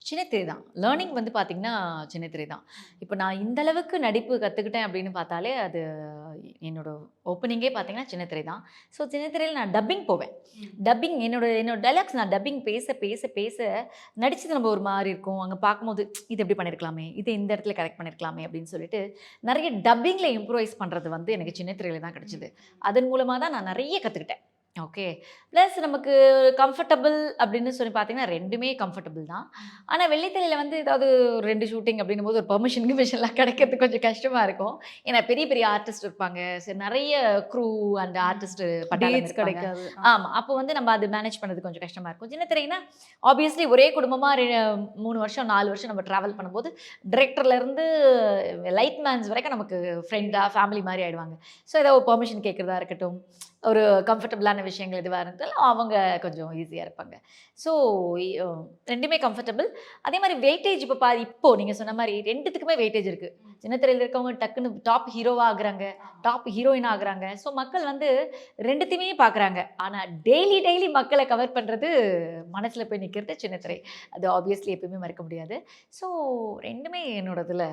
சின்ன திரை தான். லேர்னிங் வந்து பார்த்தீங்கன்னா, சின்ன திரை தான். இப்ப நான் இந்த அளவுக்கு நடிப்பு கத்துக்கிட்டேன் அப்படின்னு பார்த்தாலே, அது என்னோட ஓப்பனிங்கே பார்த்தீங்கன்னா, சின்ன திரை தான். ஸோ சின்ன திரையில நான் டப்பிங் போவேன். டப்பிங் என்னோட என்னோட டயலாக்ஸ் நான் டப்பிங் பேச நடிச்சது நம்ம ஒரு மாரி இருக்கும். அங்க பார்க்கும்போது, "இது இப்படி பண்ணியிருக்கலாமே, இது இந்த இடத்துல கரெக்ட் பண்ணியிருக்கலாமே" அப்படின்னு சொல்லிட்டு, நெறைய டப்பிங்ல இம்ப்ரூவைஸ் பண்றது வந்து எனக்கு சின்ன திரையில தான் கிடைச்சது. அதன் மூலமா தான் நான் நெறைய கத்துக்கிட்டேன். ஓகே. பிளஸ் நமக்கு கம்ஃபர்டபிள் அப்படின்னு சொல்லி பார்த்தீங்கன்னா, 2மே கம்ஃபர்டபிள் தான். ஆனா வெள்ளித்திரையில வந்து ஏதாவது ஒரு 2 ஷூட்டிங் அப்படின்னும்போது ஒரு பெர்மிஷன் கிர்மிஷன்லாம் கிடைக்கிறது கொஞ்சம் கஷ்டமா இருக்கும். ஏன்னா பெரிய பெரிய ஆர்டிஸ்ட் இருப்பாங்க. நெறைய க்ரூ அண்ட் ஆர்டிஸ்ட் பட்டாளம் டேட்ஸ் இருப்பாங்க. கிடைக்காது. ஆமா. அப்போ வந்து நம்ம அது மேனேஜ் பண்ணது கொஞ்சம் கஷ்டமா இருக்கும். சின்ன திரைனா ஆப்வியஸ்லி ஒரே குடும்பமா 3 வருஷம், 4 வருஷம் நம்ம டிராவல் பண்ணும்போது, டைரக்டர்லருந்து லைட் மேன்ஸ் வரைக்கும் நமக்கு ஃப்ரெண்டா, ஃபேமிலி மாரி ஆயிடுவாங்க. ஸோ ஏதோ பெர்மிஷன் கேட்கிறதா இருக்கட்டும், ஒரு கம்ஃபர்டபுளான விஷயங்கள் எதுவா இருந்தாலும் அவங்க கொஞ்சம் ஈஸியா இருப்பாங்க. ஸோ அ 2மே கம்ஃபர்டபுள். அதே மாரி வெயிட்டேஜ் இப்போ நீங்க சொன்ன மாரி 2த்துக்குமே வெயிட்டேஜ் இருக்கு. சின்ன திரையில இருக்கவங்க டக்குன்னு டாப் ஹீரோவா ஆகுறாங்க, டாப் ஹீரோயினா ஆகுறாங்க. ஸோ மக்கள் வந்து 2த்தையுமே பார்க்குறாங்க. ஆனா டெய்லி மக்கள கவர் பண்றது மனசுல போய் நிக்கிறது சின்ன திரை. அது ஆப்வியஸ்லி எப்பவுமே மறக்க முடியாது. ஸோ 2மே என்னோட இதுல